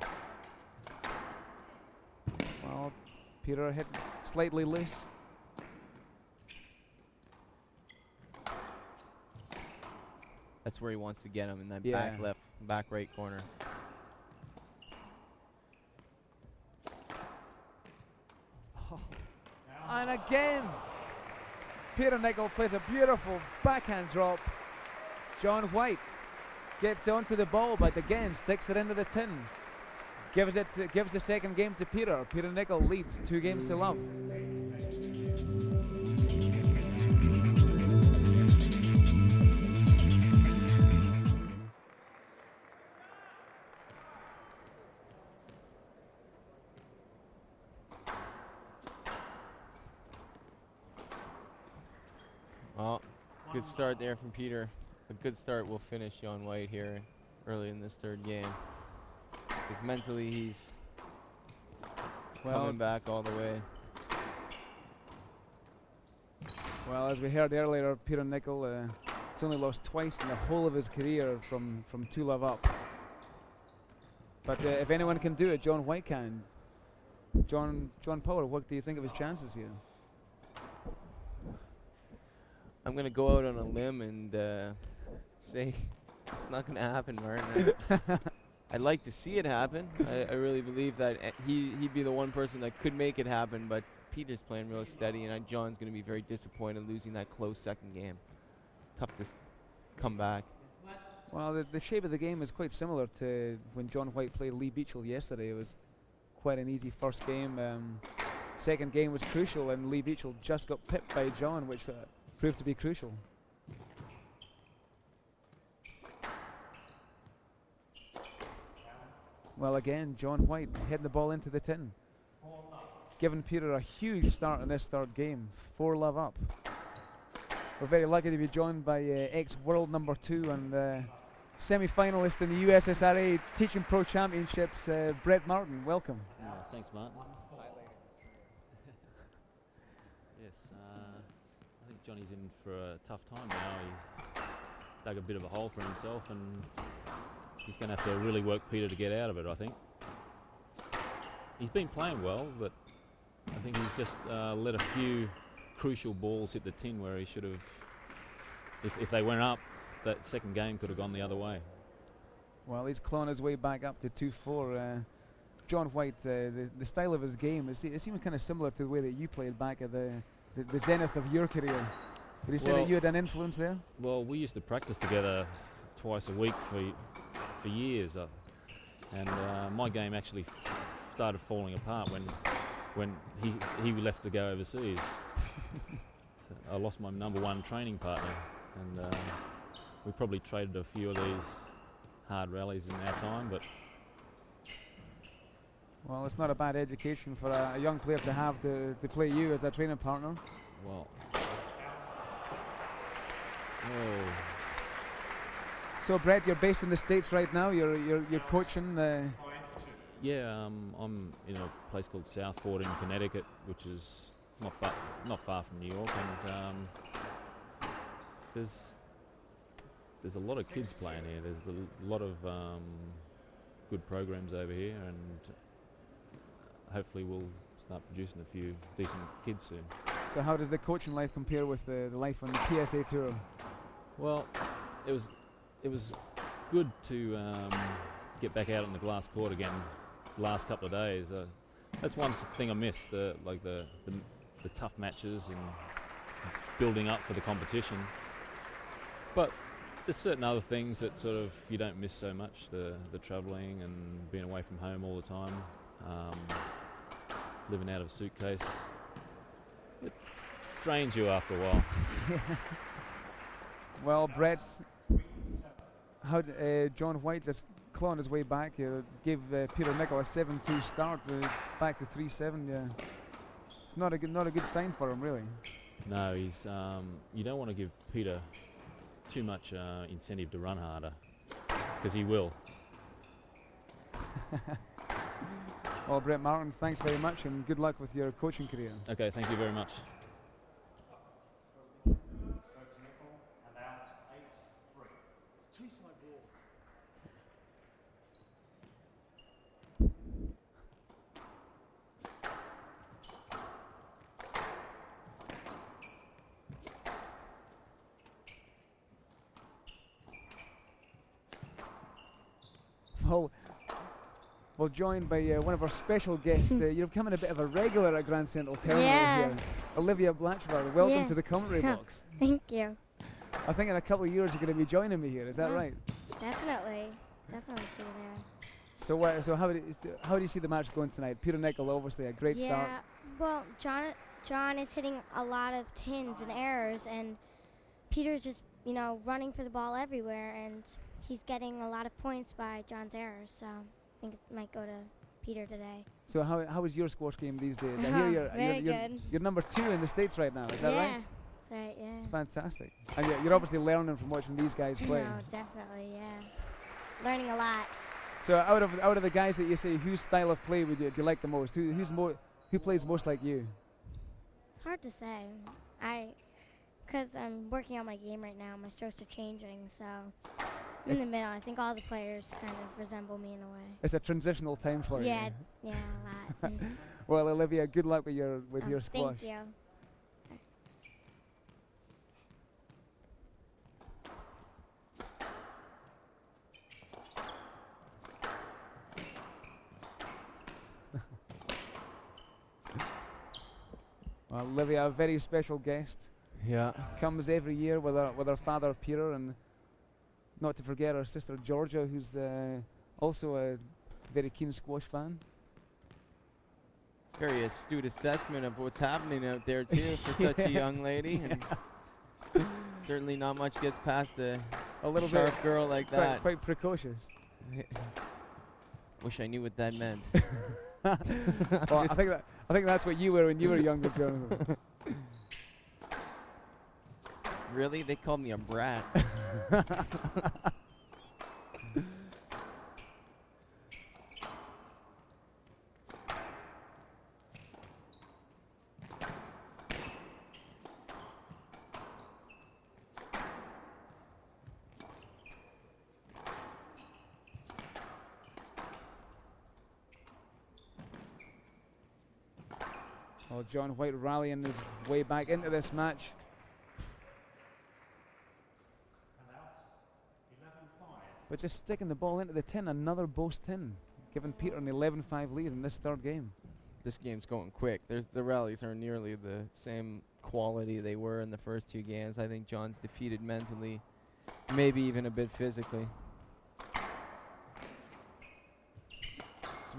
Well, Peter hit slightly loose. That's where he wants to get him, in that Yeah. back right corner. Oh. And again, Peter Nicol plays a beautiful backhand drop. John White gets onto the ball, but again sticks it into the tin. Gives the second game to Peter. Peter Nicol leads 2-0. Well, good start there from Peter. A good start will finish John White here early in this 3rd game. Because mentally he's coming back all the way. Well, as we heard earlier, Peter Nicol has only lost twice in the whole of his career from 2-love up. But if anyone can do it, John White can. John Power, what do you think of his chances here? I'm going to go out on a limb and say it's not going to happen, Martin. I'd like to see it happen. I really believe that he'd be the one person that could make it happen, but Peter's playing real steady, and John's going to be very disappointed losing that close second game. Tough to come back. Well, the shape of the game is quite similar to when John White played Lee Beachell yesterday. It was quite an easy first game. Second game was crucial, and Lee Beachell just got pipped by John, which proved to be crucial. Well, again, John White hitting the ball into the tin. Giving Peter a huge start in this 3rd game. 4-love up. We're very lucky to be joined by ex-world number 2 and semi-finalist in the USSRA Teaching Pro Championships, Brett Martin. Welcome. Thanks, Martin. Johnny's in for a tough time now. He's dug a bit of a hole for himself, and he's going to have to really work Peter to get out of it, I think. He's been playing well, but I think he's just let a few crucial balls hit the tin where he should have, if they went up, that second game could have gone the other way. Well, he's clawing his way back up to 2-4. John White, the style of his game, it seemed kind of similar to the way that you played back at the zenith of your career. Did he say that you had an influence there? Well, we used to practice together twice a week for years, and my game actually started falling apart when he left to go overseas. So I lost my #1 training partner, and we probably traded a few of these hard rallies in our time, but well, it's not a bad education for a young player to have to play you as a training partner. well. So Brett, you're based in the States right now. You're coaching. Yeah, I'm in a place called Southport in Connecticut, which is not far from New York, and there's a lot of kids playing here. There's a lot of good programs over here, and hopefully we'll start producing a few decent kids soon. So how does the coaching life compare with the life on the PSA Tour? Well, it was good to get back out on the glass court again the last couple of days. That's one thing I missed, the tough matches and building up for the competition. But there's certain other things that sort of you don't miss so much, the travelling and being away from home all the time, living out of a suitcase. It drains you after a while. Well, Brett, how John White just clawing his way back, gave Peter Nicol a 7-2 start, back to 3-7. Yeah, it's not a good sign for him, really. No, he's. You don't want to give Peter too much incentive to run harder, because he will. Well, Brett Martin, thanks very much, and good luck with your coaching career. Okay, thank you very much. Well, joined by one of our special guests. You're becoming a bit of a regular at Grand Central Terminal here. Olivia Blatchford, welcome to the commentary box. Thank you. I think in a couple of years you're going to be joining me here. Is that right? Definitely see you there. So how do you see the match going tonight? Peter Nicol, obviously a great start. Yeah. Well, John is hitting a lot of tins and errors, and Peter's just running for the ball everywhere, and he's getting a lot of points by John's errors. So I think it might go to Peter today. So how is your squash game these days? I hear you're number 2 in the States right now. Is that right? Yeah, that's right. Yeah. Fantastic. And you're obviously learning from watching these guys play. No, definitely. Yeah. Learning a lot. So out of the guys that you say, whose style of play do you like the most? Who plays most like you? It's hard to say. Because I'm working on my game right now. My strokes are changing, so I'm in the middle. I think all the players kind of resemble me in a way. It's a transitional time for you. Yeah, a lot. Well, Olivia, good luck with your squash. Thank you. Well, Olivia, a very special guest. Yeah. Comes every year with our father Peter, and not to forget our sister Georgia, who's also a very keen squash fan. Very astute assessment of what's happening out there too for such a young lady, and certainly not much gets past a little sharp bit girl like that. Quite precocious. Wish I knew what that meant. Well, I think that's what you were when you were younger, Jonathan. Really? They called me a brat. Well, John White rallying his way back into this match. But just sticking the ball into the tin, another Bose tin, giving Peter an 11-5 lead in this third game. This game's going quick. The rallies aren't nearly the same quality they were in the first two games. I think John's defeated mentally, maybe even a bit physically.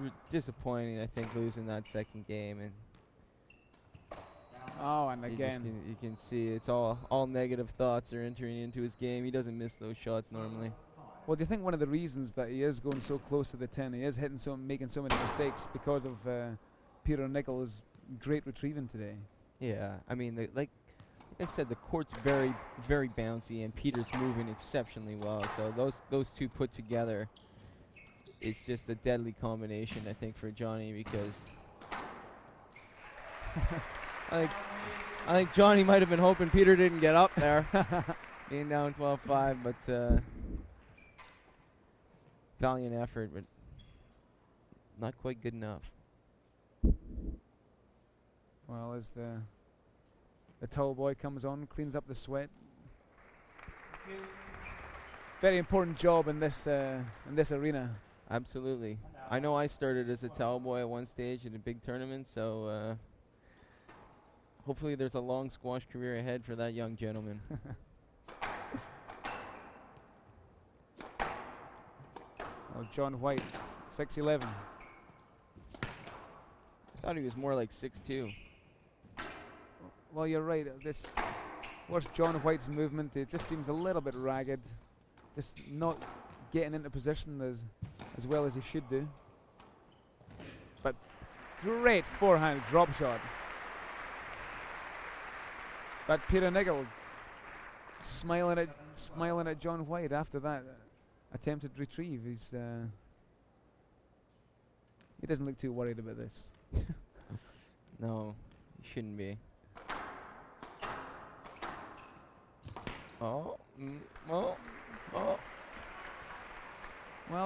It's disappointing, I think, losing that second game. And oh, and again. You can see it's all negative thoughts are entering into his game. He doesn't miss those shots normally. Well, do you think one of the reasons that he is going so close to the 10, he is making so many mistakes because of Peter Nicol's great retrieving today? Yeah, I mean, like I said, the court's very, very bouncy, and Peter's moving exceptionally well. So those two put together, it's just a deadly combination, I think, for Johnny, because I think Johnny might have been hoping Peter didn't get up there, being down 12-5, but valiant effort, but not quite good enough. Well, as the towel boy comes on, cleans up the sweat. Very important job in this arena. Absolutely. I know I started as a towel boy at one stage in a big tournament, so hopefully there's a long squash career ahead for that young gentleman. Well, John White, 6'11". I thought he was more like 6'2". Well, you're right. What's John White's movement? It just seems a little bit ragged. Just not getting into position as well as he should do. But great forehand drop shot. But Peter Nicol smiling at John White after that attempted retrieve. He doesn't look too worried about this. No, he shouldn't be. Oh. Well,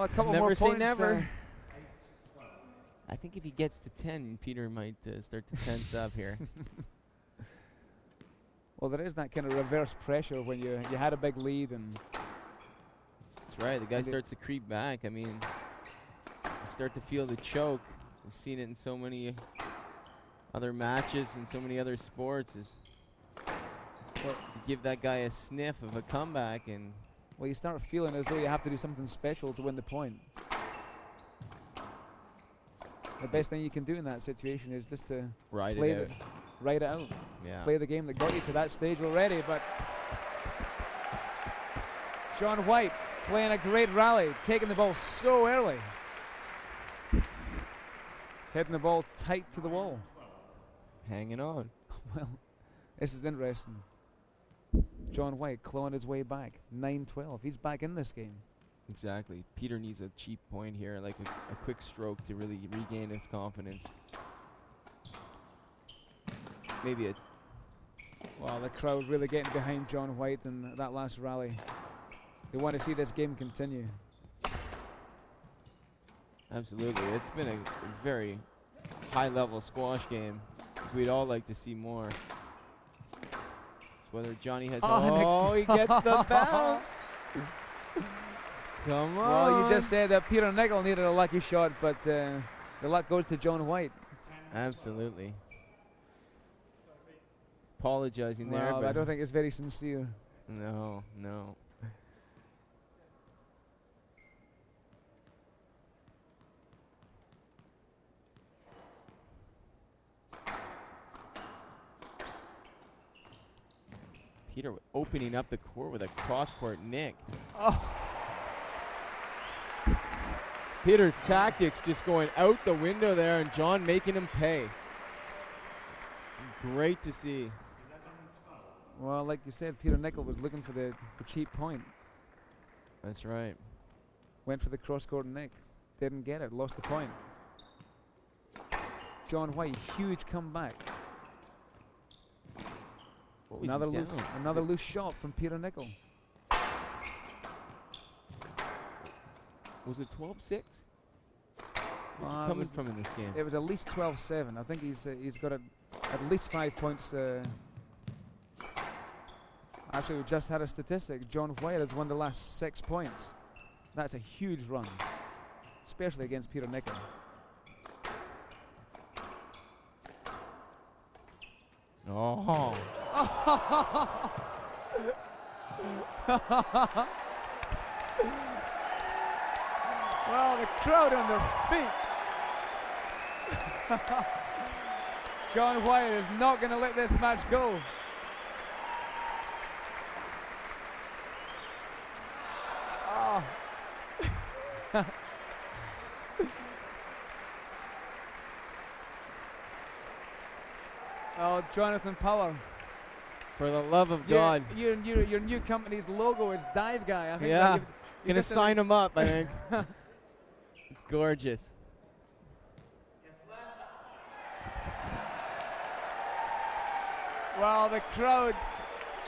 a couple never more say points. Never. I think if he gets to 10, Peter might start to tense up here. Well, there is that kind of reverse pressure when you had a big lead and. That's right. The guy starts to creep back. I mean, you start to feel the choke. We've seen it in so many other matches and so many other sports. You give that guy a sniff of a comeback, and well, you start feeling as though you have to do something special to win the point. The best thing you can do in that situation is just to ride play it out. Yeah. Play the game that got you to that stage already. But John White playing a great rally, taking the ball so early. Hitting the ball tight to the wall. Hanging on. Well, this is interesting. John White clawing his way back. 9-12. He's back in this game. Exactly. Peter needs a cheap point here, like a quick stroke to really regain his confidence. Maybe a... Well, the crowd really getting behind John White in that last rally. They want to see this game continue. Absolutely. It's been a very high-level squash game. We'd all like to see more. It's whether Johnny has... Oh, he gets the bounce! Come on! Well, you just said that Peter Nicol needed a lucky shot, but the luck goes to John White. Absolutely. Apologizing there, Well, but I don't think it's very sincere. no, no. Peter opening up the court with a cross-court nick. Oh. Peter's tactics just going out the window there, and John making him pay. Great to see. Well, like you said, Peter Nicol was looking for the cheap point. That's right. Went for the cross-court nick. Didn't get it. Lost the point. John White, huge comeback. Another loose shot from Peter Nicol. Was it 12-6? Where's Well, he coming from in this game? It was at least 12-7. I think he's got at least 5 points. Actually, we just had a statistic. John White has won the last 6 points. That's a huge run, especially against Peter Nicol. Oh. Well, the crowd on their feet. John White is not going to let this match go. Oh. Oh, Jonathon Power. For the love of God. Your new company's logo is Dive Guy. I think Yeah. you've Gonna just sign him up, I think. It's gorgeous. Well, the crowd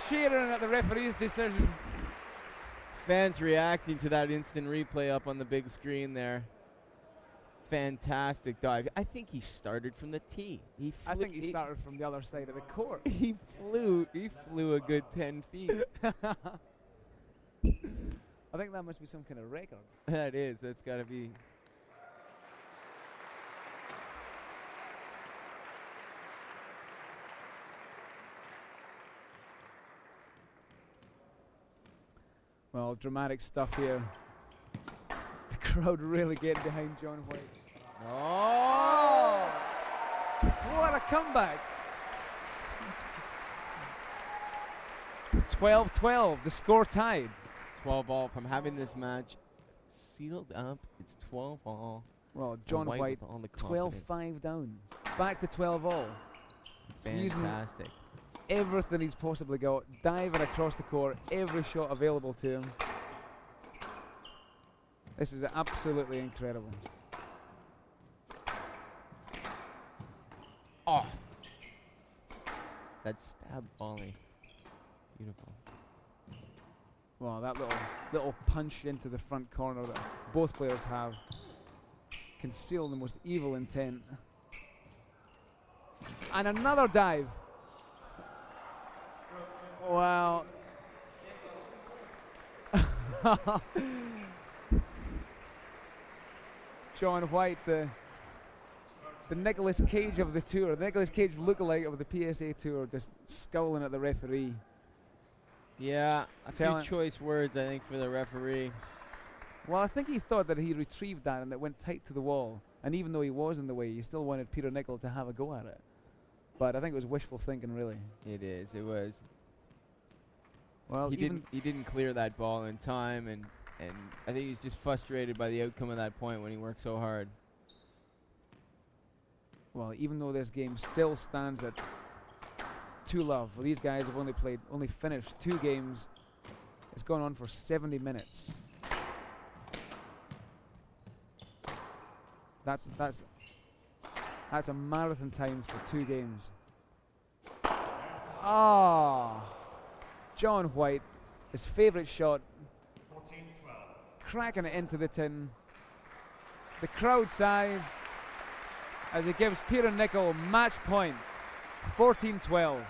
cheering at the referee's decision. Fans reacting to that instant replay up on the big screen there. Fantastic dive. I think he started from the tee. I think he started from the other side of the court. He flew a good 10 feet. I think that must be some kind of record. That is. That's got to be. Well, dramatic stuff here. The crowd really getting behind John White. Oh! What a comeback. 12-12, the score tied. 12 all from having this match sealed up. It's 12 all. Well, John White, with all the confidence. 12-5 down. Back to 12 all. Fantastic. Everything he's possibly got, diving across the court, every shot available to him. This is absolutely incredible. Oh! That stab volley. Beautiful. Well, that little punch into the front corner that both players have conceal the most evil intent. And another dive. Wow. John White, the Nicolas Cage of the tour, the Nicolas Cage lookalike of the PSA tour, just scowling at the referee. Yeah, a few choice words, I think, for the referee. Well, I think he thought that he retrieved that and it went tight to the wall. And even though he was in the way, he still wanted Peter Nicol to have a go at it. But I think it was wishful thinking, really. It is. It was. Well, he didn't clear that ball in time, and I think he's just frustrated by the outcome of that point when he worked so hard. Well, even though this game still stands at 2-love, well, these guys have only finished 2 games. It's gone on for 70 minutes. That's a marathon time for 2 games. Ah, John White, his favourite shot, 14-12. cracking it into the tin. The crowd sighs as he gives Peter Nicol match point, 14-12.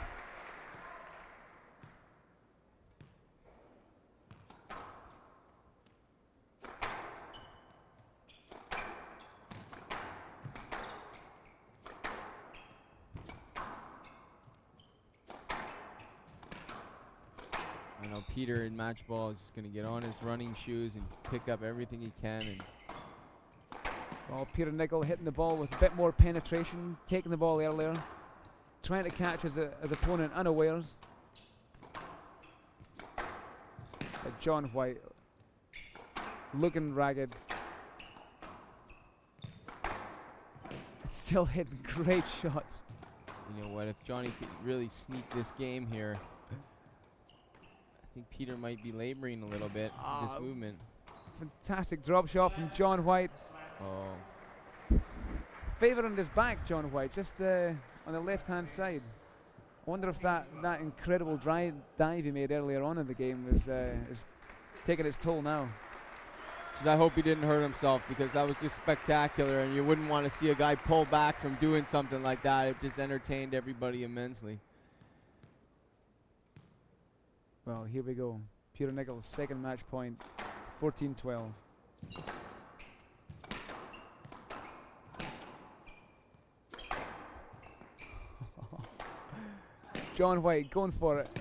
I know Peter in match ball is going to get on his running shoes and pick up everything he can. And Well, Peter Nicol hitting the ball with a bit more penetration, taking the ball earlier, trying to catch his opponent unawares. But John White looking ragged. Still hitting great shots. you know what? If Johnny could really sneak this game here, I think Peter might be laboring a little bit with this movement. Fantastic drop shot from John White. Oh. Favouring his back, John White, just on the left-hand side. I wonder if that incredible dive he made earlier on in the game is taking its toll now. Just I hope he didn't hurt himself, because that was just spectacular, and you wouldn't want to see a guy pull back from doing something like that. It just entertained everybody immensely. Well, here we go. Peter Nicol's second match point, 14-12. John White going for it.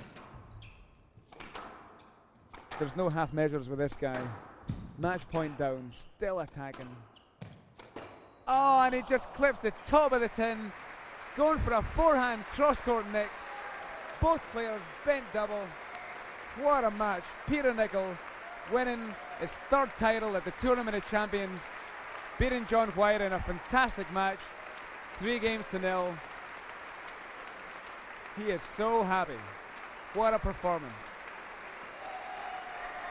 There's no half measures with this guy. Match point down, still attacking. Oh, and he just clips the top of the tin. Going for a forehand cross-court nick. Both players bent double. What a match. Peter Nicol winning his third title at the Tournament of Champions. Beating John White in a fantastic match. 3-0. He is so happy. What a performance.